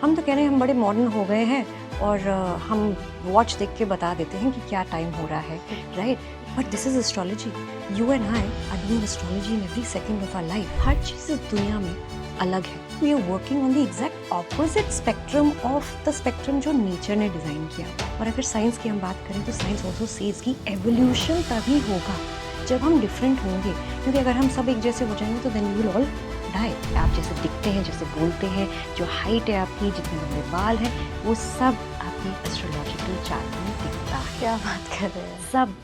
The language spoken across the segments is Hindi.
हम तो कह रहे हैं हम बड़े मॉडर्न हो गए हैं और हम वॉच देख के बता देते हैं कि क्या टाइम हो रहा है, right? But this is astrology. You and I are doing astrology in every second of our life. हर चीज़ इस दुनिया में अलग है. We are working on the exact opposite spectrum of the spectrum जो नेचर ने डिज़ाइन किया. और अगर साइंस की हम बात करें तो साइंस ऑल्सो सेज कि एवोल्यूशन तभी होगा जब हम डिफरेंट होंगे, क्योंकि अगर हम सब एक जैसे हो जाएंगे तो then we will all die. आप जैसे दिखते हैं, जैसे बोलते हैं, जो हाइट है आपकी, जितने लंबे बाल हैं, वो सब आपकी एस्ट्रोलॉजिकल चार्ट में दिखता है. क्या बात कर रहे हैं. सब.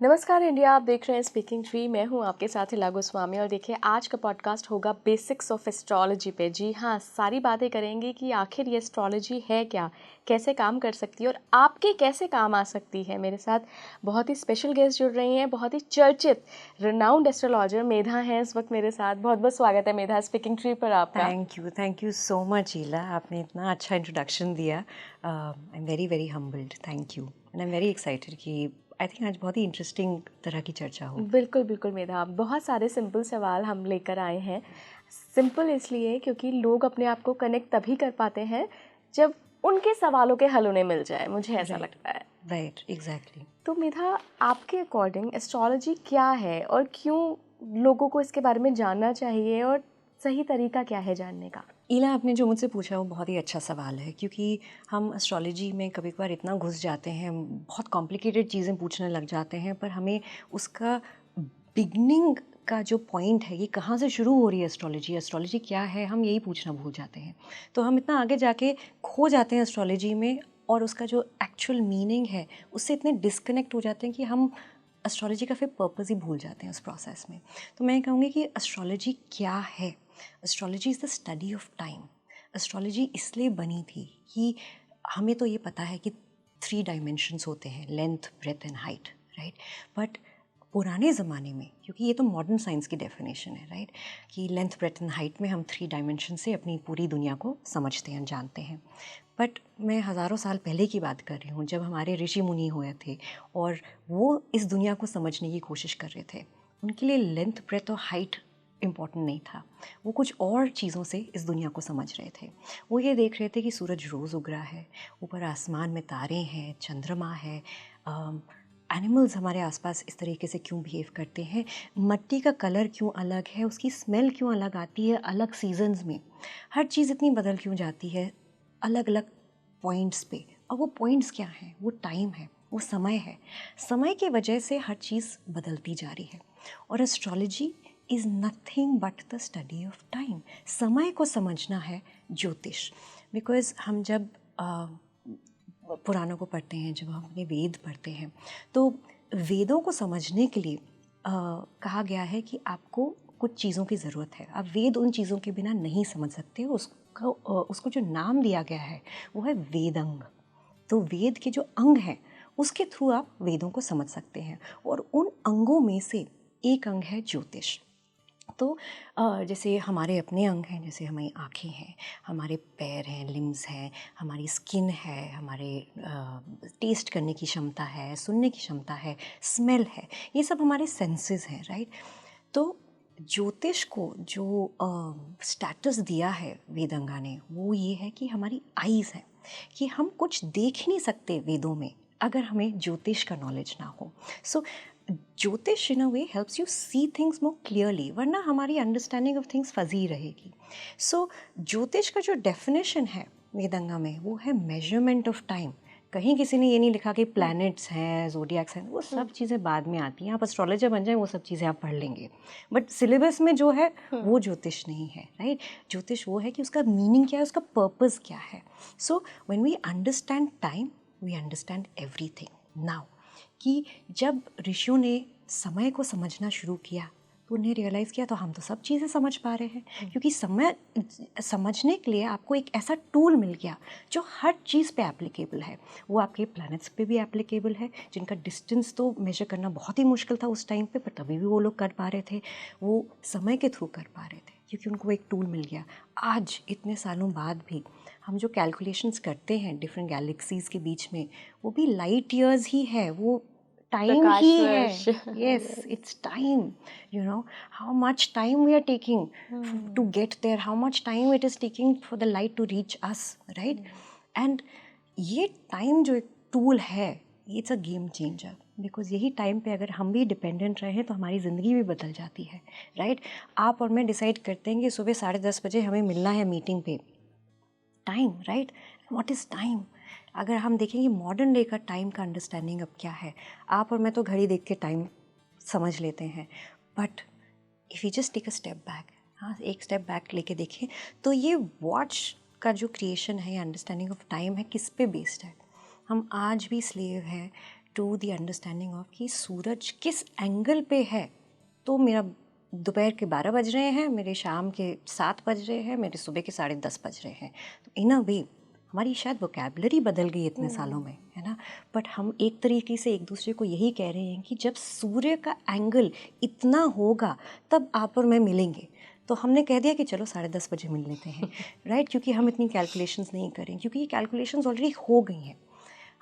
नमस्कार इंडिया, आप देख रहे हैं स्पीकिंग ट्री. मैं हूं आपके साथ हिला गोस्वामी और देखिए आज का पॉडकास्ट होगा बेसिक्स ऑफ एस्ट्रोलॉजी पे. जी हाँ, सारी बातें करेंगे कि आखिर ये एस्ट्रोलॉजी है क्या, कैसे काम कर सकती है और आपके कैसे काम आ सकती है. मेरे साथ बहुत ही स्पेशल गेस्ट जुड़ रही हैं, बहुत ही चर्चित रिनाउंड एस्ट्रोलॉजर मेधा हैं इस वक्त मेरे साथ. बहुत बहुत स्वागत है मेधा स्पीकिंग ट्री पर आपका. थैंक यू सो मच हीला. आपने इतना अच्छा इंट्रोडक्शन दिया. I am very very humbled. Thank you. And I am very excited कि आई थिंक आज बहुत ही इंटरेस्टिंग तरह की चर्चा हो. बिल्कुल बिल्कुल मेधा, बहुत सारे सिंपल सवाल हम लेकर आए हैं. सिंपल इसलिए क्योंकि लोग अपने आप को कनेक्ट तभी कर पाते हैं जब उनके सवालों के हल उन्हें मिल जाए. मुझे ऐसा लगता है. Right, exactly. तो मेधा, आपके अकॉर्डिंग एस्ट्रोलॉजी क्या है और क्यों लोगों को इसके बारे में जानना चाहिए और सही तरीका क्या है जानने का? ईला, आपने जो मुझसे पूछा वो बहुत ही अच्छा सवाल है, क्योंकि हम एस्ट्रोलॉजी में कभी कभार इतना घुस जाते हैं, बहुत कॉम्प्लिकेटेड चीज़ें पूछने लग जाते हैं, पर हमें उसका बिगनिंग का जो पॉइंट है, ये कहाँ से शुरू हो रही है एस्ट्रोलॉजी क्या है, हम यही पूछना भूल जाते हैं. तो हम इतना आगे जाके खो जाते हैं एस्ट्रोलॉजी में और उसका जो एक्चुअल मीनिंग है उससे इतने डिस्कनेक्ट हो जाते हैं कि हम एस्ट्रोलॉजी का फिर पर्पस ही भूल जाते हैं उस प्रोसेस में. तो मैं कहूँगी कि एस्ट्रोलॉजी क्या है. Astrology is the study of time. Astrology इसलिए बनी थी कि हमें तो ये पता है कि 3 डायमेंशंस होते हैं, length, breadth and height, right? But पुराने ज़माने में, क्योंकि ये तो मॉडर्न साइंस की डेफिनेशन है, राइट, कि लेंथ, ब्रेथ एंड हाइट में हम 3 डायमेंशन से अपनी पूरी दुनिया को समझते हैं, जानते हैं. बट मैं हज़ारों साल पहले की बात कर रही हूँ, जब हमारे ऋषि मुनि हुए थे और वो इस दुनिया को समझने की कोशिश कर रहे थे. उनके लिए लेंथ, ब्रेथ और हाइट इम्पॉर्टेंट नहीं था. वो कुछ और चीज़ों से इस दुनिया को समझ रहे थे. वो ये देख रहे थे कि सूरज रोज़ उग रहा है, ऊपर आसमान में तारे हैं, चंद्रमा है, एनिमल्स हमारे आसपास इस तरीके से क्यों बिहेव करते हैं, मिट्टी का कलर क्यों अलग है, उसकी स्मेल क्यों अलग आती है अलग सीजन्स में, हर चीज़ इतनी बदल क्यों जाती है अलग अलग पॉइंट्स पे. और वो पॉइंट्स क्या हैं? वो टाइम है, वो समय है. समय की वजह से हर चीज़ बदलती जा रही है. और astrology is nothing but the study of time. समय को समझना है ज्योतिष. बिकॉज हम जब पुराणों को पढ़ते हैं, जब हम अपने वेद पढ़ते हैं, तो वेदों को समझने के लिए कहा गया है कि आपको कुछ चीज़ों की ज़रूरत है. आप वेद उन चीज़ों के बिना नहीं समझ सकते. उसको जो नाम दिया गया है वो है वेदंग. तो वेद के जो अंग हैं उसके थ्रू आप वेदों को समझ सकते हैं. और उन अंगों में से एक अंग है ज्योतिष. तो जैसे हमारे अपने अंग हैं, जैसे हमारी आँखें हैं, हमारे पैर हैं, लिम्स हैं, हमारी स्किन है, हमारे टेस्ट करने की क्षमता है, सुनने की क्षमता है, स्मेल है, ये सब हमारे सेंसेस हैं, राइट? तो ज्योतिष को जो स्टेटस दिया है वेदंगा ने, वो ये है कि हमारी आईज़ हैं, कि हम कुछ देख ही नहीं सकते वेदों में अगर हमें ज्योतिष का नॉलेज ना हो. सो ज्योतिष in a way helps you see things more clearly, वरना हमारी अंडरस्टैंडिंग ऑफ थिंग्स फजी रहेगी. सो ज्योतिष का जो डेफिनेशन है वेदंगा में वो है मेजरमेंट ऑफ टाइम. कहीं किसी ने ये नहीं लिखा कि प्लैनेट्स हैं, ज़ोडिएक्स हैं, वो सब चीज़ें बाद में आती हैं. आप एस्ट्रोलॉजर बन जाएं वो सब चीज़ें आप पढ़ लेंगे, बट सिलेबस में जो है वो ज्योतिष नहीं है, राइट? ज्योतिष वो है कि उसका मीनिंग क्या है, उसका पर्पस क्या है. So when we understand time we understand everything. Now कि जब ऋषियों ने समय को समझना शुरू किया तो उन्हें रियलाइज़ किया तो हम तो सब चीज़ें समझ पा रहे हैं, क्योंकि समय समझने के लिए आपको एक ऐसा टूल मिल गया जो हर चीज़ पे एप्लीकेबल है. वो आपके प्लैनेट्स पे भी एप्लीकेबल है, जिनका डिस्टेंस तो मेजर करना बहुत ही मुश्किल था उस टाइम पे, पर तभी भी वो लोग कर पा रहे थे. वो समय के थ्रू कर पा रहे थे, क्योंकि उनको एक टूल मिल गया। आज इतने सालों बाद भी हम जो कैलकुलेशंस करते हैं डिफरेंट गैलेक्सीज़ के बीच में, वो भी लाइट ईयर्स ही है, वो टाइम प्रकाश ही है। वर्ष। Yes, it's time, you know, how much time we are taking to get there, how much time it is taking for the light to reach us, right? And ये टाइम जो एक टूल है, it's a game changer, because यही टाइम पे अगर हम भी डिपेंडेंट रहें तो हमारी ज़िंदगी भी बदल जाती है, राइट? आप और मैं डिसाइड करते हैं कि सुबह 10:30 बजे हमें मिलना है मीटिंग पे, time, right? What is time? अगर हम देखेंगे मॉडर्न डे का टाइम का अंडरस्टैंडिंग अब क्या है, आप और मैं तो घड़ी देख के टाइम समझ लेते हैं, but if you just take a step back, हाँ, एक स्टेप बैक लेके देखें तो ये वॉच का जो क्रिएशन है, अंडरस्टैंडिंग ऑफ टाइम है, किस पे बेस्ड है? हम आज भी स्लेव हैं टू द अंडरस्टैंडिंग ऑफ कि सूरज किस एंगल पे है। तो मेरा दोपहर के 12 बज रहे हैं, मेरे शाम के 7 बज रहे हैं, मेरे सुबह के 10:30 बज रहे हैं। तो इन अ वे हमारी शायद वोकैबुलरी बदल गई इतने सालों में, है ना? बट हम एक तरीके से एक दूसरे को यही कह रहे हैं कि जब सूर्य का एंगल इतना होगा तब आप और मैं मिलेंगे। तो हमने कह दिया कि चलो 10:30 बजे मिल लेते हैं, राइट? क्योंकि हम इतनी कैलकुलेशंस नहीं करें, क्योंकि ये कैलकुलेशंस ऑलरेडी हो गई हैं।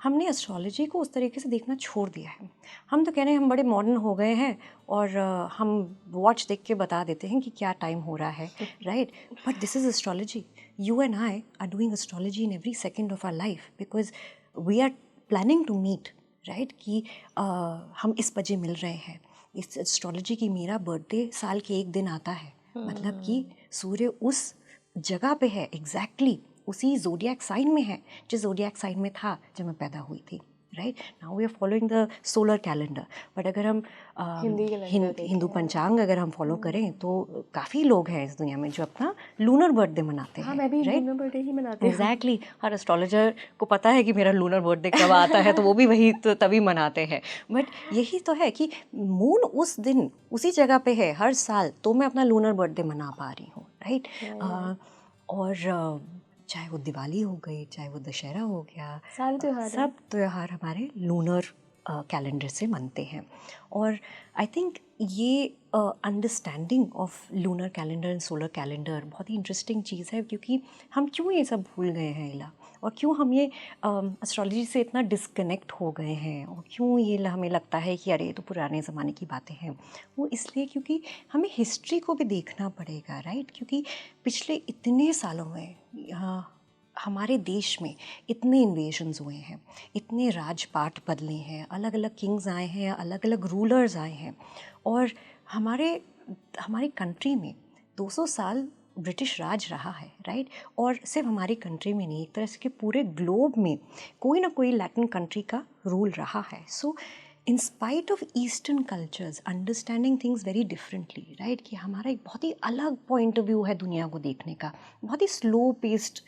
हमने एस्ट्रोलॉजी को उस तरीके से देखना छोड़ दिया है। हम तो कह रहे हैं हम बड़े मॉडर्न हो गए हैं और हम वॉच देख के बता देते हैं कि क्या टाइम हो रहा है, right? But this is astrology. You and I are doing astrology in every second of our life, because we are planning to meet, right? कि हम इस बजे मिल रहे हैं। इस एस्ट्रोलॉजी की मेरा बर्थडे साल के एक दिन आता है, मतलब कि सूर्य उस जगह पे है, एग्जैक्टली उसी जोडियाक साइन में है जिस जोडियाक साइन में था जब मैं पैदा हुई थी, right? Now we are following the solar calendar, but अगर हम हिंदू पंचांग अगर हम फॉलो करें तो काफ़ी लोग हैं इस दुनिया में जो अपना लूनर बर्थडे मनाते हाँ, हैं, मैं भी राइट? लूनर बर्थडे ही मनाती हूँ। एग्जैक्टली, हर एस्ट्रोलॉजर को पता है कि मेरा लूनर बर्थडे कब आता है, तो वो भी वही तो तभी मनाते हैं। बट यही तो है कि मून उस दिन उसी जगह पे है हर साल, तो मैं अपना लूनर बर्थडे मना पा रही हूँ, राइट? और चाहे वो दिवाली हो गई, चाहे वो दशहरा हो गया, सारे त्योहार हैं। सब त्योहार हमारे लूनर कैलेंडर से मनते हैं। और आई थिंक ये understanding of lunar calendar and solar calendar बहुत ही इंटरेस्टिंग चीज़ है, क्योंकि हम क्यों ये सब भूल गए हैं इला, और क्यों हम ये एस्ट्रोलॉजी से इतना डिस्कनेक्ट हो गए हैं, और क्यों ये हमें लगता है कि अरे ये तो पुराने ज़माने की बातें हैं। वो इसलिए क्योंकि हमें हिस्ट्री को भी देखना पड़ेगा, राइट? क्योंकि पिछले इतने सालों में हमारे देश में इतने इन्वेजन्स हुए हैं, इतने राजपाट बदले हैं, अलग अलग किंग्स आए हैं, अलग अलग रूलर्स आए हैं, और हमारी कंट्री में 200 साल ब्रिटिश राज रहा है, राइट? और सिर्फ हमारी कंट्री में नहीं, एक तरह से पूरे ग्लोब में कोई ना कोई लैटिन कंट्री का रूल रहा है। So in spite of eastern cultures understanding things very differently, right? कि हमारा एक बहुत ही अलग पॉइंट ऑफ व्यू है दुनिया को देखने का, बहुत ही slow paced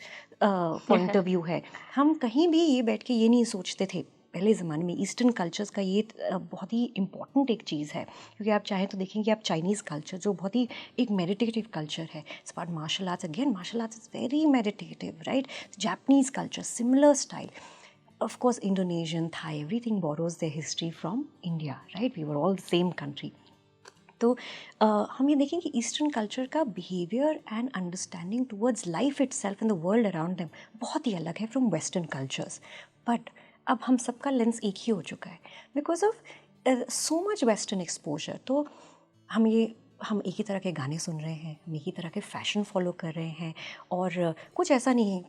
point of view है। हम कहीं भी ये बैठ के ये नहीं सोचते थे पहले ज़माने में। ईस्टर्न कल्चर्स का ये बहुत ही इम्पॉर्टेंट एक चीज़ है, क्योंकि आप चाहें तो देखेंगे आप चाइनीज़ कल्चर जो बहुत ही एक मेडिटेटिव कल्चर है, it's part martial arts, again martial arts is very meditative, right? Japanese culture similar style, of course Indonesian, Thai, everything borrows their history from India, right? We were all the same country. तो हम ये देखें कि ईस्टर्न कल्चर का behaviour and understanding towards life itself and the world around them बहुत ही अलग है फ्रॉम वेस्टर्न कल्चर्स। बट अब हम सबका लेंस एक ही हो चुका है because of so much western exposure. तो हम एक ही तरह के गाने सुन रहे हैं, हम एक ही तरह के फ़ैशन फॉलो कर रहे हैं, और कुछ ऐसा नहीं है,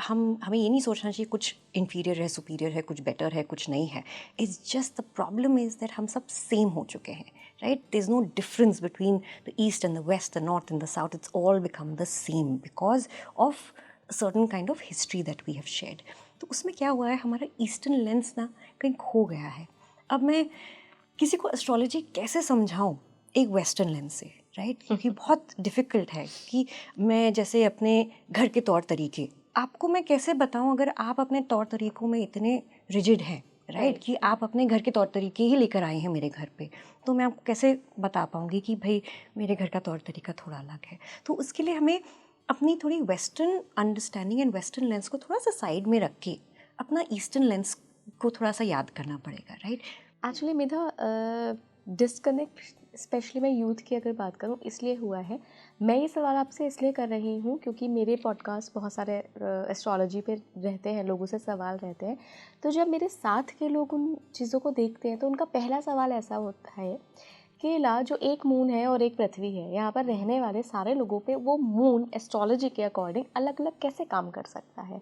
हमें ये नहीं सोचना चाहिए कुछ इन्फीरियर है, सुपीरियर है, कुछ बेटर है, कुछ नहीं है। It's just the problem is that हम सब सेम हो चुके हैं, right? There is no difference between the east and the west, the north and the south, it's all become the same because of certain kind of history that we have shared. तो उसमें क्या हुआ है, हमारा ईस्टर्न लेंस ना कहीं खो गया है। अब मैं किसी को एस्ट्रोलॉजी कैसे समझाऊं एक वेस्टर्न लेंस से, राइट? क्योंकि बहुत डिफ़िकल्ट है कि मैं जैसे अपने घर के तौर तरीके आपको मैं कैसे बताऊं अगर आप अपने तौर तरीक़ों में इतने रिजिड हैं, राइट? कि आप अपने घर के तौर तरीके ही लेकर आए हैं मेरे घर पे, तो मैं आपको कैसे बता पाऊंगी कि भाई मेरे घर का तौर तरीका थोड़ा अलग है। तो उसके लिए हमें अपनी थोड़ी western understanding and western lens को थोड़ा सा साइड में रख के अपना ईस्टर्न लेंस को थोड़ा सा याद करना पड़ेगा, राइट? एक्चुअली मेरा डिस्कनेक्ट स्पेशली मैं यूथ की अगर बात करूं इसलिए हुआ है मैं ये सवाल आपसे इसलिए कर रही हूँ क्योंकि मेरे पॉडकास्ट बहुत सारे एस्ट्रोलॉजी पे रहते हैं, लोगों से सवाल रहते हैं। तो जब मेरे साथ के लोग उन चीज़ों को देखते हैं तो उनका पहला सवाल ऐसा होता है कि ला जो एक मून है और एक पृथ्वी है, यहाँ पर रहने वाले सारे लोगों पे वो मून एस्ट्रोलॉजी के अकॉर्डिंग अलग अलग कैसे काम कर सकता है।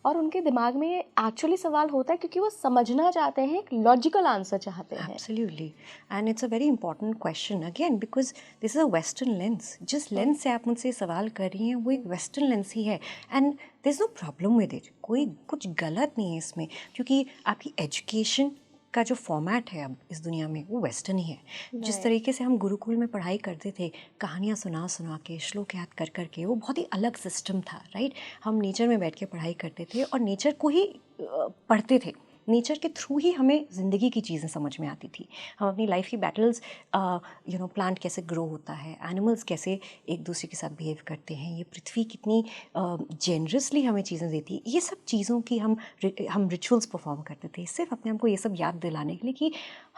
और उनके दिमाग में ये एक्चुअली सवाल होता है क्योंकि वो समझना चाहते हैं, एक लॉजिकल आंसर चाहते हैं। Absolutely. And it's a very important question again because this is a Western lens. जिस लेंस से आप मुझसे सवाल कर रही हैं वो एक वेस्टर्न लेंस ही है and there is no problem with it. कोई कुछ गलत नहीं है इसमें क्योंकि आपकी एजुकेशन का जो फॉर्मेट है अब इस दुनिया में वो वेस्टर्न ही है. जिस तरीके से हम गुरुकुल में पढ़ाई करते थे, कहानियाँ सुना सुना के, श्लोक याद कर कर के, वो बहुत ही अलग सिस्टम था, राइट. हम नेचर में बैठ के पढ़ाई करते थे और नेचर को ही पढ़ते थे. नेचर के थ्रू ही हमें ज़िंदगी की चीज़ें समझ में आती थी. हम अपनी लाइफ की बैटल्स, प्लांट कैसे ग्रो होता है, एनिमल्स कैसे एक दूसरे के साथ बिहेव करते हैं, ये पृथ्वी कितनी जेनरसली हमें चीज़ें देती है, ये सब चीज़ों की हम रिचुअल्स परफॉर्म करते थे सिर्फ अपने आप को ये सब याद दिलाने के लिए कि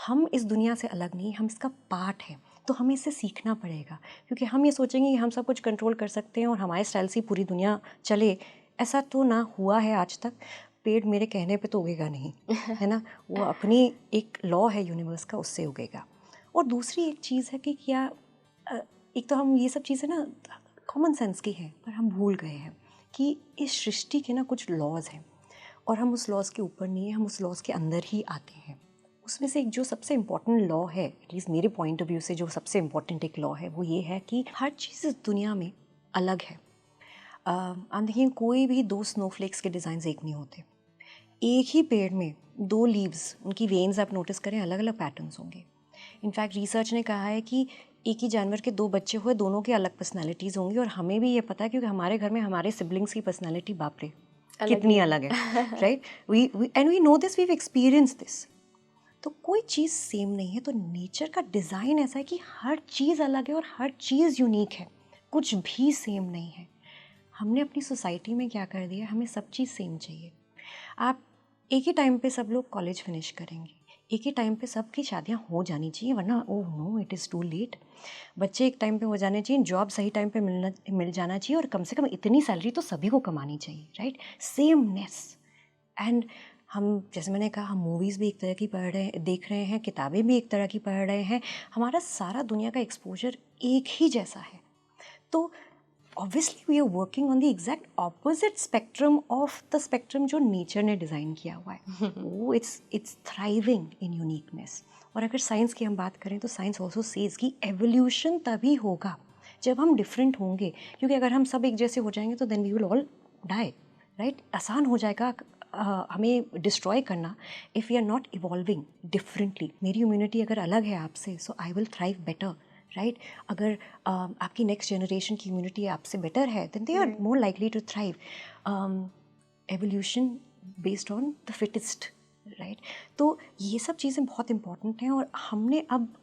हम इस दुनिया से अलग नहीं, हम इसका पार्ट हैं. तो हमें इससे सीखना पड़ेगा क्योंकि हम ये सोचेंगे कि हम सब कुछ कंट्रोल कर सकते हैं और हमारे स्टाइल से पूरी दुनिया चले. ऐसा तो ना हुआ है आज तक. पेड़ मेरे कहने पे तो उगेगा नहीं, है ना. वो अपनी एक लॉ है यूनिवर्स का, उससे उगेगा. और दूसरी एक चीज़ है कि क्या एक तो हम ये सब चीज़ें ना कॉमन सेंस की हैं पर हम भूल गए हैं कि इस सृष्टि के ना कुछ लॉज हैं और हम उस लॉज के ऊपर नहीं हैं, हम उस लॉज के अंदर ही आते हैं. उसमें से एक जो सबसे इम्पॉर्टेंट लॉ है, एटलीस्ट मेरे पॉइंट ऑफ व्यू से जो सबसे इम्पॉर्टेंट एक लॉ है वो ये है कि हर चीज़ इस दुनिया में अलग है. आप देखिए कोई भी दो स्नोफ्लेक्स के डिज़ाइन एक नहीं होते. एक ही पेड़ में दो लीव्स, उनकी वेन्स आप नोटिस करें अलग अलग पैटर्न्स होंगे. इनफैक्ट रिसर्च ने कहा है कि एक ही जानवर के दो बच्चे हुए, दोनों की अलग पर्सनैलिटीज़ होंगी. और हमें भी ये पता है क्योंकि हमारे घर में हमारे सिबलिंग्स की पर्सनैलिटी बाप रे कितनी अलग है, right. We know this, we experience this. तो कोई चीज़ सेम नहीं है. तो नेचर का डिज़ाइन ऐसा है कि हर चीज़ अलग है और हर चीज़ यूनिक है, कुछ भी सेम नहीं है. हमने अपनी सोसाइटी में क्या कर दिया, हमें सब चीज़ सेम चाहिए. आप एक ही टाइम पे सब लोग कॉलेज फिनिश करेंगे, एक ही टाइम पे सबकी शादियां हो जानी चाहिए, वरना oh no it is too late. बच्चे एक टाइम पे हो जाने चाहिए, जॉब सही टाइम पे मिल जाना चाहिए और कम से कम इतनी सैलरी तो सभी को कमानी चाहिए, राइट. सेमनेस. एंड हम, जैसे मैंने कहा, हम मूवीज़ भी एक तरह की पढ़ रहे हैं, देख रहे हैं, किताबें भी एक तरह की पढ़ रहे हैं. हमारा सारा दुनिया का एक्सपोजर एक ही जैसा है. तो obviously we are working on the exact opposite spectrum of the spectrum जो नेचर ने डिज़ाइन किया हुआ है. वो it's thriving in uniqueness. और अगर साइंस की हम बात करें तो साइंस ऑल्सो सेज कि एवोल्यूशन तभी होगा जब हम डिफरेंट होंगे. क्योंकि अगर हम सब एक जैसे हो जाएंगे तो then we will all die, right. आसान हो जाएगा हमें डिस्ट्रॉय करना if we are not evolving differently. मेरी इम्यूनिटी अगर अलग है आपसे, so I will thrive better, right. अगर आपकी नेक्स्ट जनरेशन की इम्यूनिटी आपसे बेटर है then they are more likely to thrive. Evolution based on the fittest, right. तो ये सब चीज़ें बहुत इंपॉर्टेंट हैं. और हमने अब,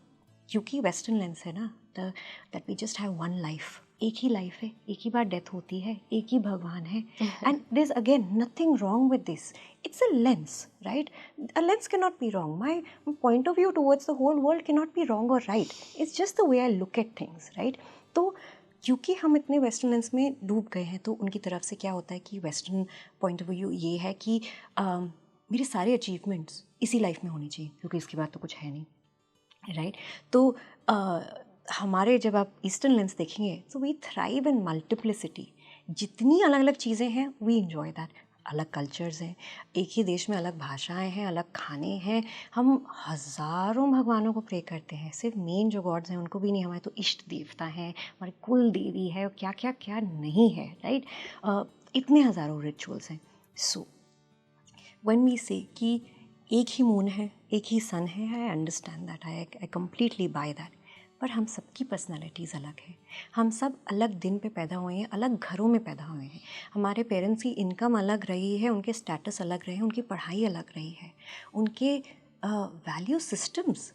क्योंकि वेस्टर्न लेंस है ना, that we just have one life, एक ही लाइफ है, एक ही बार डेथ होती है, एक ही भगवान है. And there is again nothing wrong with this. It's a lens, right. A lens can not be wrong. My point of view towards the whole world can not be wrong और right. It's just the way I look at things, right. तो क्योंकि हम इतने वेस्टर्न लेंस में डूब गए हैं तो उनकी तरफ से क्या होता है कि वेस्टर्न पॉइंट ऑफ व्यू ये है कि मेरे सारे अचीवमेंट्स इसी लाइफ में होनी चाहिए क्योंकि इसके बाद तो कुछ है नहीं, राइट. तो हमारे, जब आप ईस्टर्न लेंस देखेंगे तो वी थ्राइव इन मल्टीप्लिसिटी. जितनी अलग अलग चीज़ें हैं वी इन्जॉय दैट. अलग कल्चर्स हैं, एक ही देश में अलग भाषाएं हैं, अलग खाने हैं. हम हज़ारों भगवानों को प्रे करते हैं, सिर्फ मेन जो गॉड्स हैं उनको भी नहीं. हमारे तो इष्ट देवता हैं, हमारे कुल देवी है, और क्या क्या क्या नहीं है, राइट. इतने हज़ारों रिचुअल्स हैं. सो व्हेन वी से कि एक ही मून है, एक ही सन है, I understand that, I completely by that. पर हम सबकी पर्सनालिटीज़ अलग हैं. हम सब अलग दिन पे पैदा हुए हैं, अलग घरों में पैदा हुए हैं. हमारे पेरेंट्स की इनकम अलग रही है, उनके स्टेटस अलग रहे हैं, उनकी पढ़ाई अलग रही है, उनके वैल्यू सिस्टम्स,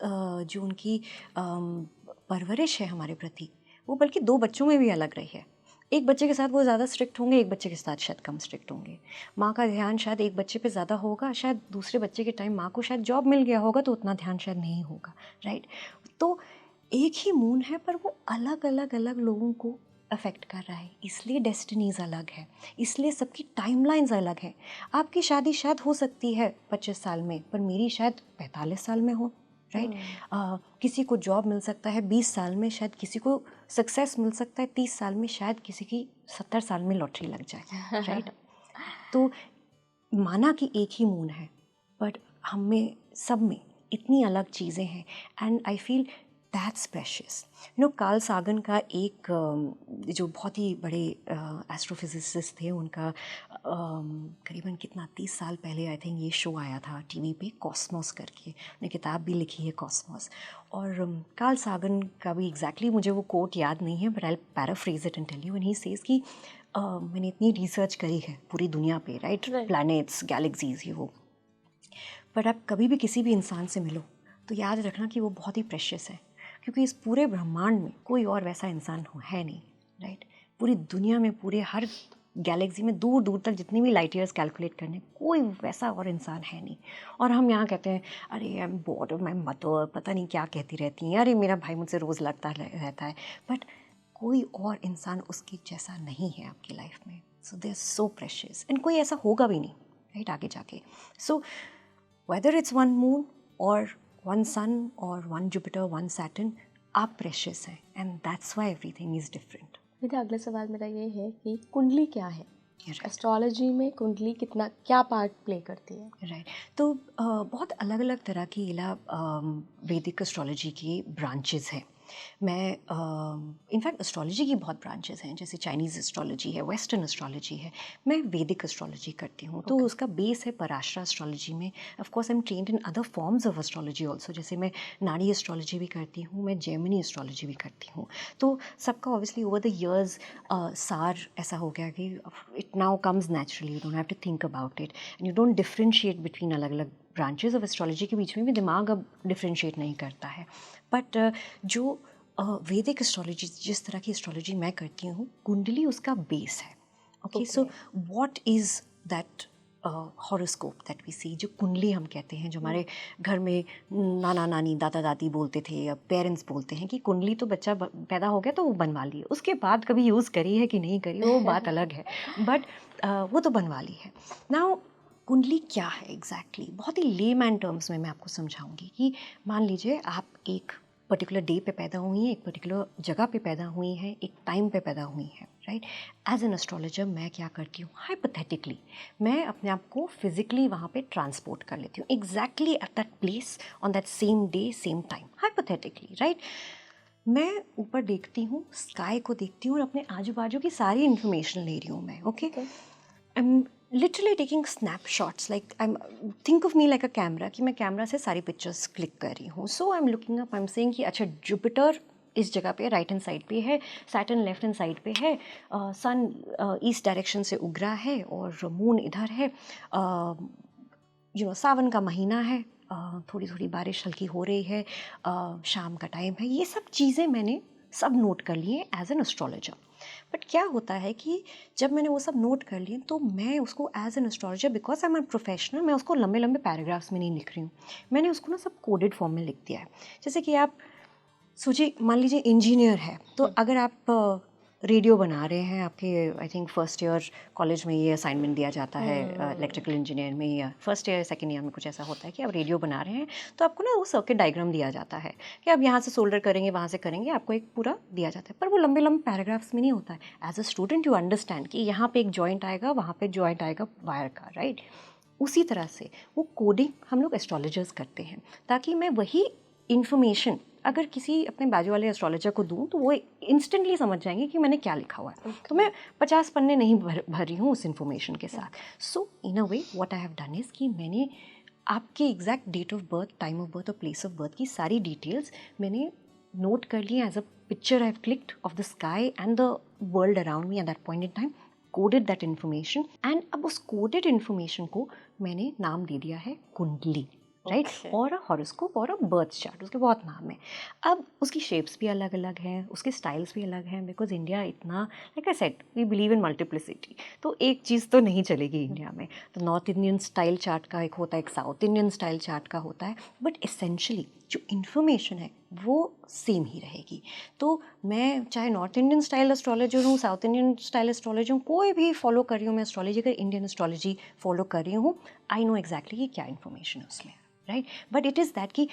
जो उनकी परवरिश है हमारे प्रति, वो बल्कि दो बच्चों में भी अलग रही है. एक बच्चे के साथ वो ज़्यादा स्ट्रिक्ट होंगे, एक बच्चे के साथ शायद कम स्ट्रिक्ट होंगे. माँ का ध्यान शायद एक बच्चे पे ज़्यादा होगा, शायद दूसरे बच्चे के टाइम माँ को शायद जॉब मिल गया होगा तो उतना ध्यान शायद नहीं होगा, राइट. तो एक ही मून है पर वो अलग अलग अलग लोगों को अफेक्ट कर रहा है, इसलिए डेस्टिनीज अलग है, इसलिए सबकी टाइमलाइंस अलग है। आपकी शादी शायद हो सकती है 25 साल में, पर मेरी शायद 45 साल में हो, राइट। किसी को जॉब मिल सकता है 20 साल में, शायद किसी को सक्सेस मिल सकता है 30 साल में, शायद किसी की 70 साल में लॉटरी लग जाए, राइट। तो माना कि एक ही मून है, बट हम में सब में इतनी अलग चीज़ें हैं, and I feel that's precious. Carl Sagan का एक जो बहुत ही बड़े एस्ट्रोफिजिसिस्ट थे, उनका करीबन कितना 30 साल पहले आई थिंक ये शो आया था टीवी पे, कॉस्मोस करके, उन्हें किताब भी लिखी है कॉस्मोस। और कार्ल सागन का भी एग्जैक्टली मुझे वो कोट याद नहीं है, but I paraphrase it and tell you, and he says कि मैंने इतनी रिसर्च करी है पूरी दुनिया पे, राइट, प्लैनेट्स, गैलेक्सीज, ये वो, बट आप कभी भी किसी भी इंसान से मिलो तो याद रखना कि वो बहुत ही प्रेशियस है, क्योंकि इस पूरे ब्रह्मांड में कोई और वैसा इंसान है नहीं, राइट। पूरी दुनिया में, पूरे हर गैलेक्सी में, दूर दूर तक जितनी भी लाइट ईयर्स कैलकुलेट करने, कोई वैसा और इंसान है नहीं। और हम यहाँ कहते हैं अरे I am board of my mother, पता नहीं क्या कहती रहती हैं, अरे मेरा भाई मुझसे रोज़ लड़ता रहता है, बट कोई और इंसान उसके जैसा नहीं है आपकी लाइफ में। So they are so precious, and कोई ऐसा होगा भी नहीं, राइट, आगे जाके। So whether it's one moon or one sun or one Jupiter, one Saturn, आप प्रेशियस हैं, and that's why everything is different. मेरा अगला सवाल मेरा ये है कि कुंडली क्या है? Right. एस्ट्रोलॉजी में कुंडली क्या पार्ट प्ले करती है? राइट, तो बहुत अलग अलग तरह की वैदिक एस्ट्रोलॉजी की ब्रांचेस हैं। मैं इनफैक्ट एस्ट्रोलॉजी की बहुत ब्रांचेस हैं, जैसे चाइनीज़ एस्ट्रोलॉजी है, वेस्टर्न एस्ट्रोलॉजी है, मैं वैदिक एस्ट्रोलॉजी करती हूँ। तो उसका बेस है पराशरा एस्ट्रोलॉजी में। Of course I am trained in other forms of astrology also, जैसे मैं नाड़ी एस्ट्रोलॉजी भी करती हूँ, मैं जेमिनी एस्ट्रोलॉजी भी करती हूँ। तो सबका ऑब्वियसली ओवर द ईयर्स सार ऐसा हो गया कि it now comes naturally, you don't have to think about it, and you don't differentiate between अलग अलग ब्रांचेस ऑफ एस्ट्रोलॉजी के बीच में भी दिमाग अब डिफ्रेंशिएट नहीं करता है। बट जो वैदिक एस्ट्रोलॉजी, जिस तरह की एस्ट्रोलॉजी मैं करती हूँ, कुंडली उसका बेस है। Okay, so what is that horoscope that we see, जो कुंडली हम कहते हैं, जो हमारे घर में नाना नानी दादा दादी बोलते थे या पेरेंट्स बोलते हैं कि कुंडली तो बच्चा पैदा हो गया तो वो बनवा ली, उसके बाद कभी यूज़ करी है कि नहीं करी वो बात अलग है, बट वो तो बनवा ली है। नाउ कुंडली क्या है एग्जैक्टली, बहुत ही लेमैन टर्म्स में मैं आपको समझाऊंगी कि मान लीजिए आप एक पर्टिकुलर डे पे पैदा हुई हैं, एक पर्टिकुलर जगह पे पैदा हुई हैं, एक टाइम पे पैदा हुई हैं, राइट। एज एन एस्ट्रोलॉजर मैं क्या करती हूँ, हाइपोथेटिकली मैं अपने आप को फिजिकली वहाँ पे ट्रांसपोर्ट कर लेती हूँ, exactly at that place on that same day same time, hypothetically, right. मैं ऊपर देखती हूँ, स्काई को देखती हूँ और अपने आजू बाजू की सारी इन्फॉर्मेशन ले रही हूँ मैं, okay. I am literally taking snapshots, like I am think of me like a camera, कि मैं कैमरा से सारी पिक्चर्स क्लिक कर रही हूँ। So I am looking up, I am saying कि अच्छा जुपिटर इस जगह पे राइट हैंड साइड पे है, सैटर्न लेफ्ट हैंड साइड पे है, सन ईस्ट डायरेक्शन से उग रहा है और मून इधर है, सावन का महीना है, थोड़ी थोड़ी बारिश हल्की हो रही है, शाम का टाइम है, ये सब चीज़ें मैंने सब नोट कर लिए एज एन एस्ट्रोलॉजर। बट क्या होता है कि जब मैंने वो सब नोट कर लिए तो मैं उसको as an astrologer, because I am a professional, मैं उसको लंबे लंबे पैराग्राफ्स में नहीं लिख रही हूँ, मैंने उसको ना सब कोडेड फॉर्म में लिख दिया है। जैसे कि आप सोचिए, मान लीजिए इंजीनियर है, तो अगर आप रेडियो बना रहे हैं, आपके I think first year college में ये असाइनमेंट दिया जाता है इलेक्ट्रिकल इंजीनियर में, या फर्स्ट ईयर सेकेंड ईयर में कुछ ऐसा होता है कि आप रेडियो बना रहे हैं, तो आपको ना वो सर्किट डायग्राम दिया जाता है कि आप यहाँ से सोल्डर करेंगे, वहाँ से करेंगे, आपको एक पूरा दिया जाता है, पर वो लंबे लंबे पैराग्राफ्स में नहीं होता है। As a student you understand कि यहाँ पे एक जॉइंट आएगा, वहाँ पे जॉइंट आएगा वायर का, राइट। उसी तरह से वो कोडिंग हम लोग एस्ट्रोलॉजर्स करते हैं, ताकि मैं वही इन्फॉर्मेशन अगर किसी अपने बाजू वाले एस्ट्रोलॉजर को दूं तो वो इंस्टेंटली समझ जाएंगे कि मैंने क्या लिखा हुआ है। तो मैं 50 पन्ने नहीं भर रही हूँ उस इन्फॉर्मेशन के साथ। So in a way what I have done is कि मैंने आपके exact date of birth, time of birth और प्लेस ऑफ बर्थ की सारी डिटेल्स मैंने नोट कर ली as a picture I have clicked of the sky and the world around me at that point in time, coded that information, and अब उस कोडेड इन्फॉर्मेशन को मैंने नाम दे दिया है कुंडली, राइट, और अ हॉरोस्कोप और अ बर्थ चार्ट, उसके बहुत नाम है। अब उसकी शेप्स भी अलग अलग हैं, उसके स्टाइल्स भी अलग हैं, बिकॉज इंडिया इतना, like I said, we believe in multiplicity, तो एक चीज़ तो नहीं चलेगी इंडिया में। तो नॉर्थ इंडियन स्टाइल चार्ट का एक होता है, एक साउथ इंडियन स्टाइल चार्ट का होता है, बट एसेंशली जो इन्फॉर्मेशन है वो सेम ही रहेगी। तो मैं चाहे नॉर्थ इंडियन स्टाइल एस्ट्रोलॉजर हूँ, साउथ इंडियन स्टाइल एस्ट्रोलॉजर हूँ, कोई भी फॉलो कर रही हूँ मैं एस्ट्रोलॉजी, अगर इंडियन एस्ट्रोलॉजी फॉलो कर रही हूँ, आई नो एग्जैक्टली कि क्या इन्फॉर्मेशन है उसमें, right. But it is that कि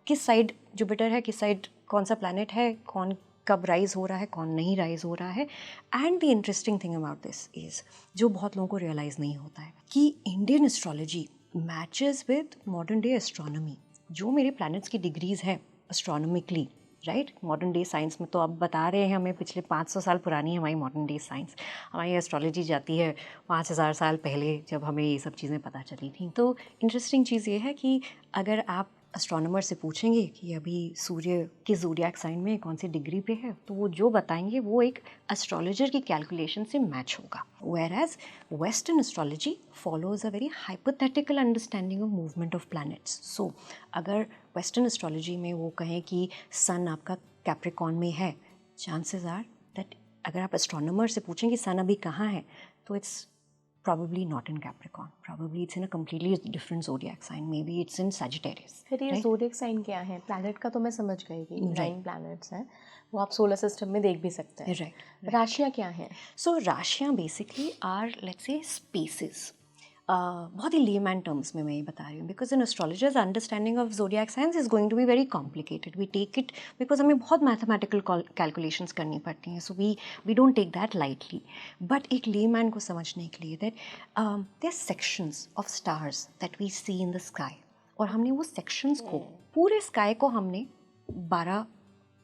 किस साइड जुपिटर है, किस साइड कौन सा प्लैनेट है, कौन कब राइज हो रहा है, कौन नहीं राइज हो रहा है। And the interesting thing about this is, जो बहुत लोगों को रियलाइज़ नहीं होता है, कि Indian astrology matches with modern day astronomy. जो मेरे प्लैनेट्स की डिग्रीज़ हैं astronomically, right, modern day science में तो अब बता रहे हैं हमें, पिछले 500 साल पुरानी है हमारी मॉडर्न डे साइंस। हमारी एस्ट्रोलॉजी जाती है 5000 साल पहले, जब हमें ये सब चीज़ें पता चली थी। तो इंटरेस्टिंग चीज़ ये है कि अगर आप एस्ट्रोनॉमर से पूछेंगे कि अभी सूर्य किस ज़ोडिएक साइन में कौन सी डिग्री पे है, तो वो जो बताएंगे वो एक एस्ट्रोलॉजर की कैलकुलेशन से मैच होगा। Whereas western astrology follows a very hypothetical understanding of movement of planets. So अगर वेस्टर्न एस्ट्रोलॉजी में वो कहें कि सन आपका कैप्रिकॉर्न में है, चांसेस आर दैट अगर आप एस्ट्रोनॉमर से पूछें कि सन अभी कहाँ है, तो it's probably not in Capricorn, probably it's in a completely different zodiac sign, maybe it's in Sagittarius। फिर ये ज़ोडिएक साइन क्या है? प्लैनेट का तो मैं समझ गई कि 9 प्लैनेट्स हैं, वो आप सोलर सिस्टम में देख भी सकते हैं, राइट। राशियाँ क्या हैं? सो राशियाँ basically are let's say spaces. बहुत ही लेमैन टर्म्स में मैं ये बता रही हूँ, because an astrologer's understanding of zodiac science is going to be very complicated. We take it because हमें बहुत मैथमेटिकल कैलकुलेशंस करनी पड़ती हैं, so we don't take that lightly. But एक लेमैन को समझने के लिए that there sections of stars that we see in the sky, और हमने वो सेक्शंस को, पूरे स्काई को हमने 12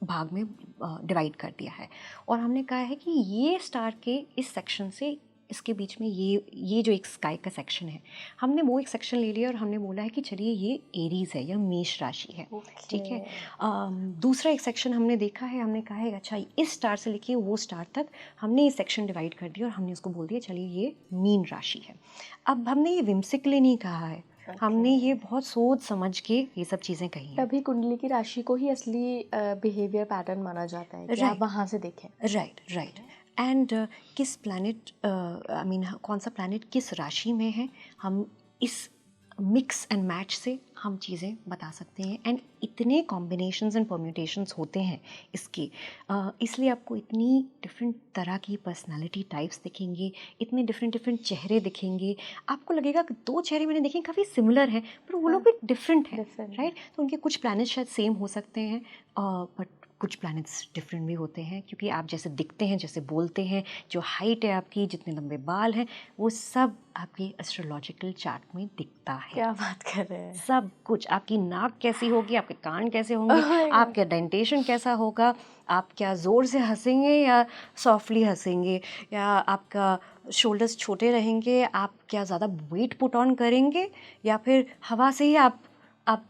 भाग में डिवाइड कर दिया है, और हमने कहा है कि ये स्टार के इस सेक्शन से इसके बीच में ये जो एक स्काई का सेक्शन है, हमने वो एक सेक्शन ले लिया और हमने बोला है कि चलिए ये एरीज है या मेष राशि है, ठीक है। दूसरा एक सेक्शन हमने देखा है, हमने कहा है अच्छा इस स्टार से लेके वो स्टार तक हमने ये सेक्शन डिवाइड कर दिया और हमने उसको बोल दिया चलिए ये मीन राशि है। अब हमने ये whimsically नहीं कहा है, हमने ये बहुत सोच समझ के ये सब चीज़ें कही हैं। तभी कुंडली की राशि को ही असली बिहेवियर पैटर्न माना जाता है कि आप वहाँ से देखें। राइट। एंड किस प्लैनेट, आई मीन कौन सा प्लैनेट किस राशि में है, हम इस मिक्स एंड मैच से हम चीज़ें बता सकते हैं। एंड इतने कॉम्बिनेशंस एंड परम्यूटेशंस होते हैं इसके, इसलिए आपको इतनी डिफरेंट तरह की पर्सनालिटी टाइप्स दिखेंगे, इतने डिफरेंट चेहरे दिखेंगे। आपको लगेगा कि 2 चेहरे मैंने देखे काफ़ी सिमिलर हैं, पर वो लोग भी डिफरेंट हैं, राइट। तो उनके कुछ प्लैनेट्स शायद सेम हो सकते हैं, बट कुछ प्लैनेट्स डिफरेंट भी होते हैं, क्योंकि आप जैसे दिखते हैं, जैसे बोलते हैं, जो हाइट है आपकी, जितने लंबे बाल हैं, वो सब आपकी एस्ट्रोलॉजिकल चार्ट में दिखता है। क्या बात कर रहे हैं? सब कुछ, आपकी नाक कैसी होगी, आपके कान कैसे होंगे, आपका डेंटेशन कैसा होगा, आप क्या ज़ोर से हंसेंगे या सॉफ्टली हंसेंगे, या आपका शोल्डर्स छोटे रहेंगे, आप क्या ज़्यादा वेट पुट ऑन करेंगे, या फिर हवा से ही आप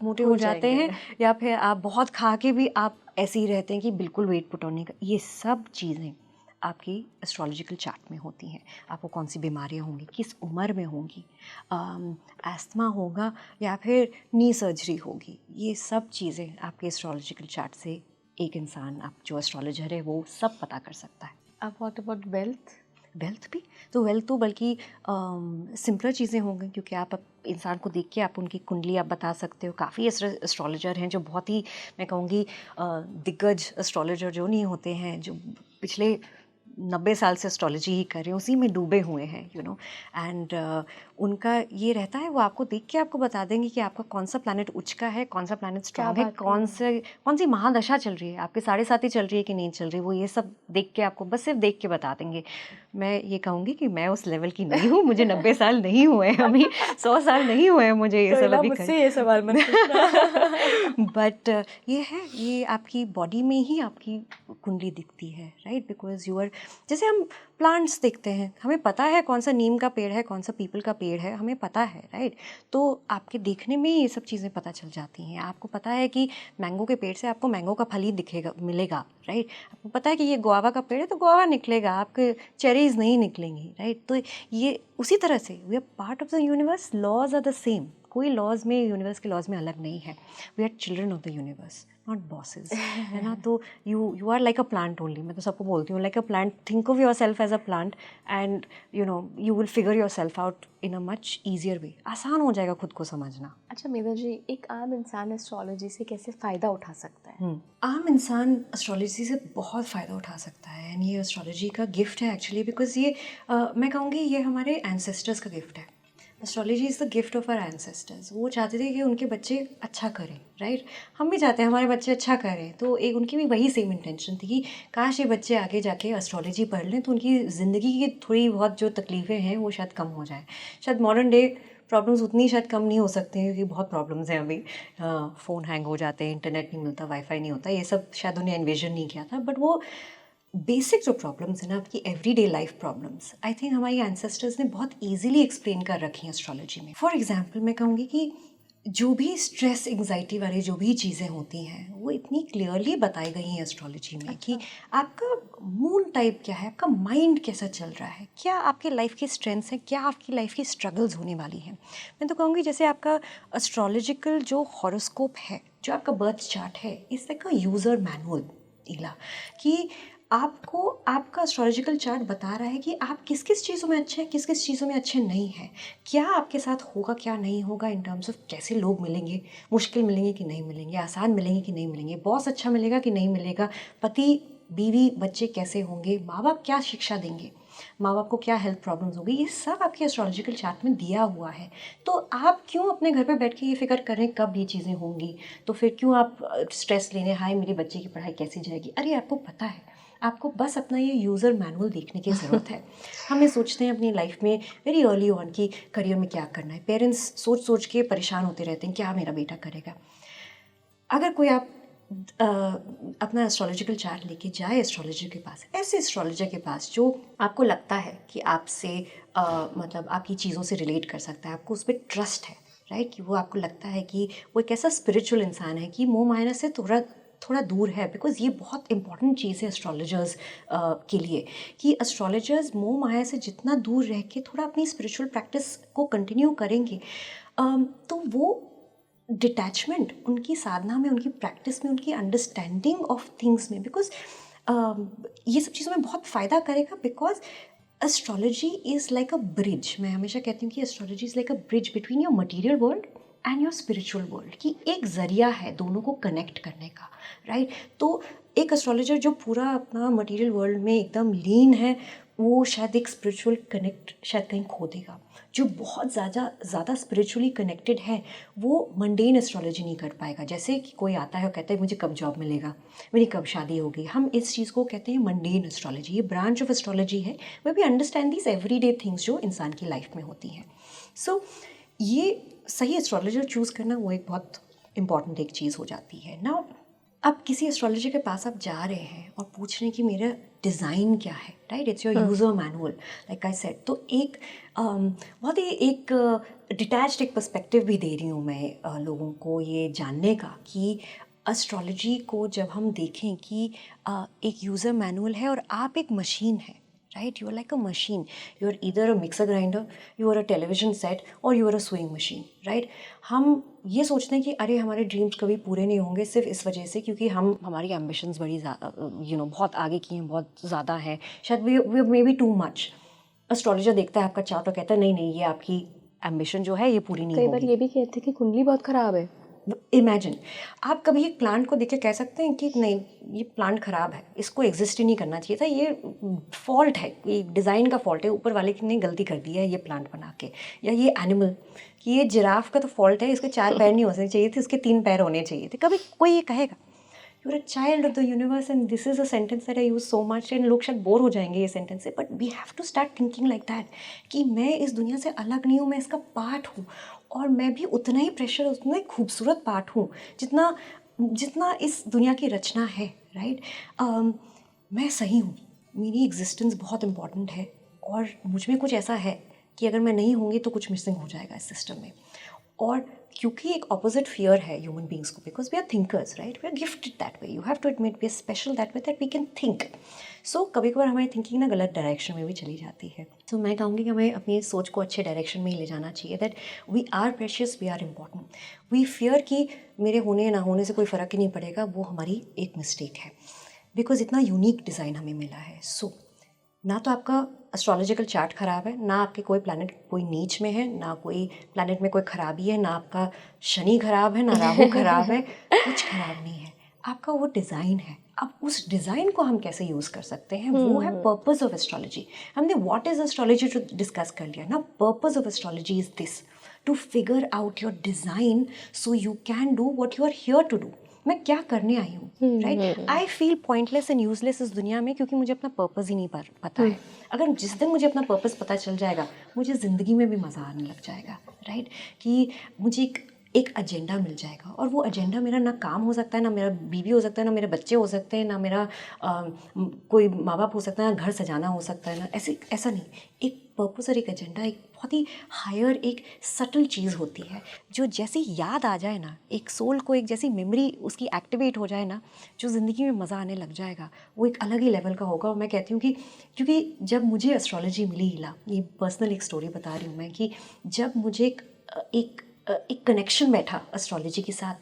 मोटे हो जाते हैं, या फिर आप बहुत खा के भी आप ऐसे ही रहते हैं कि बिल्कुल वेट पुट ऑन नहीं कर। ये सब चीज़ें आपकी एस्ट्रोलॉजिकल चार्ट में होती हैं। आपको कौन सी बीमारियां होंगी, किस उम्र में होंगी, एस्थमा होगा या फिर नी सर्जरी होगी, ये सब चीज़ें आपके एस्ट्रोलॉजिकल चार्ट से एक इंसान, आप जो एस्ट्रोलॉजर है वो सब पता कर सकता है। अब व्हाट अबाउट वेल्थ भी, तो वेल्थ तो बल्कि सिंपलर चीज़ें होंगी, क्योंकि आप इंसान को देख के आप उनकी कुंडली आप बता सकते हो। काफ़ी एस्ट्रोलॉजर हैं जो बहुत ही, मैं कहूँगी, दिग्गज एस्ट्रोलॉजर जो नहीं होते हैं, जो पिछले 90 साल से एस्ट्रोलॉजी ही कर रहे हैं, उसी में डूबे हुए हैं, यू नो। एंड उनका ये रहता है, वो आपको देख के आपको बता देंगे कि आपका कौन सा प्लैनेट उच्च का है, कौन सा प्लैनेट स्ट्रांग है, कौन सी महादशा चल रही है, आपके 7.5 चल रही है कि नहीं चल रही, वो ये सब देख के आपको, बस सिर्फ देख के बता देंगे। मैं ये कहूँगी कि मैं उस लेवल की नहीं हूँ, मुझे 90 साल नहीं हुए, अभी 100 साल नहीं हुए हैं मुझे ये सब अभी मुझसे ये सवाल मत पूछना। बट ये है, ये आपकी बॉडी में ही आपकी कुंडली दिखती है, राइट। बिकॉज यू आर, जैसे हम प्लांट्स देखते हैं, हमें पता है कौन सा नीम का पेड़ है, कौन सा पीपल का पेड़ है, हमें पता है, राइट। तो आपके देखने में ये सब चीज़ें पता चल जाती हैं। आपको पता है कि मैंगो के पेड़ से आपको मैंगो का फल ही दिखेगा, मिलेगा, राइट। आपको पता है कि ये गुआवा का पेड़ है तो गुआवा निकलेगा, आपके चेरीज नहीं निकलेंगी, राइट। तो ये उसी तरह से we are part of the universe, laws are the same, कोई लॉज में, यूनिवर्स के लॉज में अलग नहीं है. We are children of the universe, not bosses, है ना. तो you are like a plant only. मैं तो सबको बोलती हूँ like a plant. Think of yourself as a plant and you will figure yourself out in a much easier way. आसान हो जाएगा खुद को समझना. अच्छा मेधा जी, एक आम इंसान एस्ट्रोलॉजी से कैसे फ़ायदा उठा सकता है? आम इंसान एस्ट्रोलॉजी से बहुत फ़ायदा उठा सकता है. एंड ये एस्ट्रोलॉजी का गिफ्ट है एक्चुअली, बिकॉज ये मैं कहूँगी ये हमारे एंसेस्टर्स का गिफ्ट है. Astrology is the gift of our ancestors. वो चाहते थे कि उनके बच्चे अच्छा करें, राइट. हम भी चाहते हैं हमारे बच्चे अच्छा करें. तो एक उनकी भी वही सेम इंटेंशन थी कि काश ये बच्चे आगे जाके एस्ट्रोलॉजी पढ़ लें तो उनकी ज़िंदगी की थोड़ी बहुत जो तकलीफ़ें हैं वो शायद कम हो जाए. शायद मॉडर्न डे प्रॉब्लम्स उतनी शायद कम नहीं हो सकती हैं, क्योंकि बहुत प्रॉब्लम्स हैं अभी. फ़ोन हैंग हो जाते हैं, इंटरनेट नहीं मिलता, वाईफाई नहीं होता, ये सब शायद उन्हें एन्विजन नहीं किया था. बट वो बेसिक जो प्रॉब्लम्स हैं ना, आपकी everyday life problems, I think हमारी एंसेस्टर्स ने बहुत ईजीली एक्सप्लेन कर रखी हैं एस्ट्रोलॉजी में. फॉर एग्जांपल मैं कहूँगी कि जो भी स्ट्रेस एंग्जाइटी वाली जो भी चीज़ें होती हैं वो इतनी क्लियरली बताई गई हैं एस्ट्रोलॉजी में. कि आपका मून टाइप क्या है, आपका माइंड कैसा चल रहा है, क्या आपकी लाइफ की स्ट्रेंथ्स हैं, क्या आपकी लाइफ की स्ट्रगल्स होने वाली हैं. मैं तो कहूँगी जैसे आपका एस्ट्रोलॉजिकल जो हॉरोस्कोप है, जो आपका बर्थ चार्ट है, इस लाइक अ यूज़र मैनुअल इला, कि आपको आपका एस्ट्रोलॉजिकल चार्ट बता रहा है कि आप किस किस चीज़ों में अच्छे हैं, किस किस चीज़ों में अच्छे नहीं हैं, क्या आपके साथ होगा क्या नहीं होगा इन टर्म्स ऑफ कैसे लोग मिलेंगे, मुश्किल मिलेंगे कि नहीं मिलेंगे, आसान मिलेंगे कि नहीं मिलेंगे, बॉस अच्छा मिलेगा कि नहीं मिलेगा, पति बीवी बच्चे कैसे होंगे, माँ बाप क्या शिक्षा देंगे, माँ बाप को क्या हेल्थ प्रॉब्लम्स होगी, ये सब आपके एस्ट्रोलॉजिकल चार्ट में दिया हुआ है. तो आप क्यों अपने घर पे बैठ के ये फिक्र कर रहे हैं कब ये चीज़ें होंगी, तो फिर क्यों आप स्ट्रेस लेने, हाय मेरे बच्चे की पढ़ाई कैसी जाएगी. अरे आपको पता है, आपको बस अपना ये यूज़र मैनुअल देखने की ज़रूरत है. हम ये सोचते हैं अपनी लाइफ में वेरी अर्ली ऑन कि करियर में क्या करना है. पेरेंट्स सोच सोच के परेशान होते रहते हैं क्या मेरा बेटा करेगा. अगर कोई आप अपना एस्ट्रोलॉजिकल चार्ट लेके जाए एस्ट्रोलॉजर के पास, ऐसे एस्ट्रोलॉजर के पास जो आपको लगता है कि आपसे मतलब आपकी चीज़ों से रिलेट कर सकता है, आपको उस पर ट्रस्ट है, राइट, कि वो आपको लगता है कि वो एक ऐसा स्पिरिचुअल इंसान है कि मोह माया से थोड़ा दूर है. बिकॉज ये बहुत इंपॉर्टेंट चीज़ है एस्ट्रोलॉजर्स के लिए, कि एस्ट्रोलॉजर्स मोह माया से जितना दूर रह के थोड़ा अपनी स्पिरिचुअल प्रैक्टिस को कंटिन्यू करेंगे, तो वो डिटैचमेंट उनकी साधना में, उनकी प्रैक्टिस में, उनकी अंडरस्टैंडिंग ऑफ थिंग्स में, बिकॉज ये सब चीज़ों में बहुत फ़ायदा करेगा. Because astrology is like a bridge. मैं हमेशा कहती हूँ कि astrology is like a bridge between your material world and your spiritual world, कि एक ज़रिया है दोनों को कनेक्ट करने का, राइट. तो एक एस्ट्रोलॉजर जो पूरा अपना मटेरियल वर्ल्ड में एकदम लीन है, वो शायद एक स्पिरिचुअल कनेक्ट शायद कहीं खो देगा. जो बहुत ज़्यादा स्पिरिचुअली कनेक्टेड है वो मंडेन एस्ट्रोलॉजी नहीं कर पाएगा. जैसे कि कोई आता है और कहता है मुझे कब जॉब मिलेगा, मेरी कब शादी होगी, हम इस चीज़ को कहते हैं मंडेन एस्ट्रोलॉजी. ये ब्रांच ऑफ एस्ट्रोलॉजी है way we understand these everyday things जो इंसान की लाइफ में होती हैं. सो ये सही एस्ट्रोलॉजर चूज़ करना वो एक बहुत इंपॉर्टेंट एक चीज़ हो जाती है ना. अब किसी एस्ट्रोलॉजर के पास आप जा रहे हैं और पूछ रहे हैं कि मेरा डिज़ाइन क्या है, right, it's your user manual like I said. तो एक बहुत ही एक डिटैच्ड एक पर्सपेक्टिव भी दे रही हूँ मैं लोगों को ये जानने का कि एस्ट्रोलॉजी को जब हम देखें कि एक यूज़र मैनुअल है और आप एक मशीन है, right, you are like a machine, you are either a mixer grinder, you are a television set or you are a sewing machine, right. हम ये सोचते हैं कि अरे हमारे ड्रीम्स कभी पूरे नहीं होंगे सिर्फ इस वजह से क्योंकि हम हमारी एम्बिशंस बड़ी बहुत आगे की हैं, बहुत ज़्यादा हैं, शायद we may be too much. Astrologer देखता है आपका चार्ट और कहता है नहीं नहीं ये आपकी एम्बिशन जो है ये पूरी नहीं कई होगी. बार ये भी कहते हैं कि कुंडली बहुत ख़राब है. इमेजिन आप कभी एक प्लांट को देख के कह सकते हैं कि नहीं ये प्लांट ख़राब है, इसको एग्जिस्ट ही नहीं करना चाहिए था, ये फॉल्ट है, ये डिज़ाइन का फॉल्ट है, ऊपर वाले की ने गलती कर दी है ये प्लांट बना के. या ये एनिमल कि ये जिराफ का तो फॉल्ट है, इसके 4 पैर नहीं होने चाहिए थे, इसके 3 पैर होने चाहिए थे. कभी कोई ये कहेगा? You are a child of the universe and this is a sentence that I use so much and लोग शायद बोर हो जाएंगे ये सेंटेंस से, but we have to start thinking like that कि मैं इस दुनिया से अलग नहीं हूँ, मैं इसका पार्ट हूँ और मैं भी उतना ही प्रेशर, उतना ही खूबसूरत पार्ट हूँ जितना इस दुनिया की रचना है, राइट. मैं सही हूँ, मेरी एग्जिस्टेंस बहुत इंपॉर्टेंट है और मुझ में कुछ ऐसा है कि अगर मैं नहीं होंगी तो कुछ मिसिंग हो जाएगा इस सिस्टम में. और क्योंकि एक ऑपोजिट फियर है ह्यूमन बींग्स को, because we are thinkers, right, we are gifted that way, you have to admit, we are special that way that we can think. So कभी कभार हमारी थिंकिंग ना गलत डायरेक्शन में भी चली जाती है. तो मैं कहूँगी कि हमें अपनी सोच को अच्छे डायरेक्शन में ही ले जाना चाहिए. That we are precious, we are important. We fear कि मेरे होने ना होने से कोई फ़र्क ही नहीं पड़ेगा, वो हमारी एक मिस्टेक है, बिकॉज इतना यूनिक डिज़ाइन हमें मिला है. सो ना तो आपका एस्ट्रोलॉजिकल चार्ट ख़राब है, ना आपके कोई प्लैनेट कोई नीच में है, ना कोई प्लैनेट में कोई ख़राबी है, ना आपका शनि ख़राब है, ना राहु ख़राब है, कुछ ख़राब नहीं है. आपका वो डिज़ाइन है. अब उस डिज़ाइन को हम कैसे यूज़ कर सकते हैं, वो है पर्पस ऑफ एस्ट्रोलॉजी. हमने व्हाट इज़ एस्ट्रोलॉजी जो डिस्कस कर लिया ना. Purpose of astrology is this, to figure out your design so you can do what you are here to do. मैं क्या करने आई हूँ, right. I feel pointless and useless इस दुनिया में क्योंकि मुझे अपना पर्पस ही नहीं पता है. अगर जिस दिन मुझे अपना पर्पस पता चल जाएगा, मुझे ज़िंदगी में भी मज़ा आने लग जाएगा, राइट. कि मुझे एक एजेंडा मिल जाएगा, और वो एजेंडा मेरा ना काम हो सकता है, ना मेरा बीवी हो सकता है, ना मेरे बच्चे हो सकते हैं, ना मेरा कोई माँ बाप हो सकता है, ना घर सजाना हो सकता है, ना ऐसा नहीं. एक पर्पस और एक एजेंडा एक बहुत ही हायर, एक सटल चीज़ होती है, जो जैसी याद आ जाए ना, एक सोल को एक जैसी मेमोरी उसकी एक्टिवेट हो जाए ना, जो ज़िंदगी में मज़ा आने लग जाएगा, वो एक अलग ही लेवल का होगा. और मैं कहती हूँ कि क्योंकि जब मुझे एस्ट्रोलॉजी मिली, ये पर्सनल एक स्टोरी बता रही हूँ मैं, कि जब मुझे एक कनेक्शन बैठा एस्ट्रोलॉजी के साथ,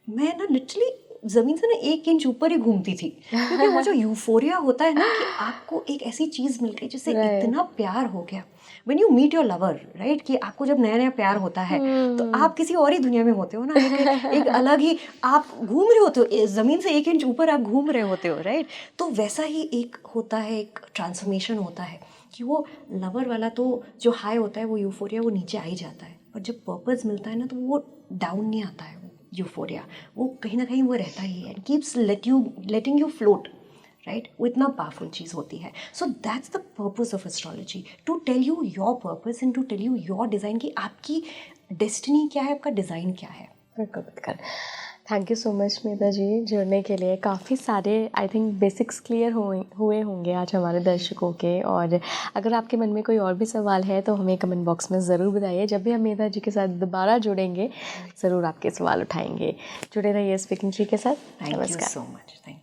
मैं ना लिटरली ज़मीन से ना 1 इंच ऊपर ही घूमती थी. क्योंकि वो जो यूफोरिया होता है ना, कि आपको एक ऐसी चीज़ मिल गई जिससे इतना प्यार हो गया. When you meet your lover, right, कि आपको जब नया नया प्यार होता है तो आप किसी और ही दुनिया में होते हो ना. एक अलग ही आप घूम रहे होते हो, ज़मीन से 1 इंच ऊपर आप घूम रहे होते हो, राइट. तो वैसा ही एक होता है, एक ट्रांसफॉर्मेशन होता है, कि वो लवर वाला तो जो हाई होता है, वो यूफोरिया वो नीचे आ ही जाता है. पर जब पर्पस मिलता है ना, तो वो डाउन नहीं आता है. वो यूफोरिया वो कहीं ना कहीं वो रहता ही है, keeps letting you float, right. वो इतना पावरफुल चीज़ होती है. So that's the purpose of astrology, to tell you your purpose and to tell you your design, कि आपकी डेस्टिनी क्या है, आपका डिज़ाइन क्या है. बिल्कुल. थैंक यू सो मच मेधा जी जुड़ने के लिए. काफ़ी सारे आई थिंक बेसिक्स क्लियर हुए होंगे आज हमारे दर्शकों के. और अगर आपके मन में कोई और भी सवाल है तो हमें कमेंट बॉक्स में ज़रूर बताइए. जब भी हम मेधा जी के साथ दोबारा जुड़ेंगे ज़रूर आपके सवाल उठाएंगे. जुड़े रहिए स्पीकिंग ट्री के साथ. Thank you so much. Thank you.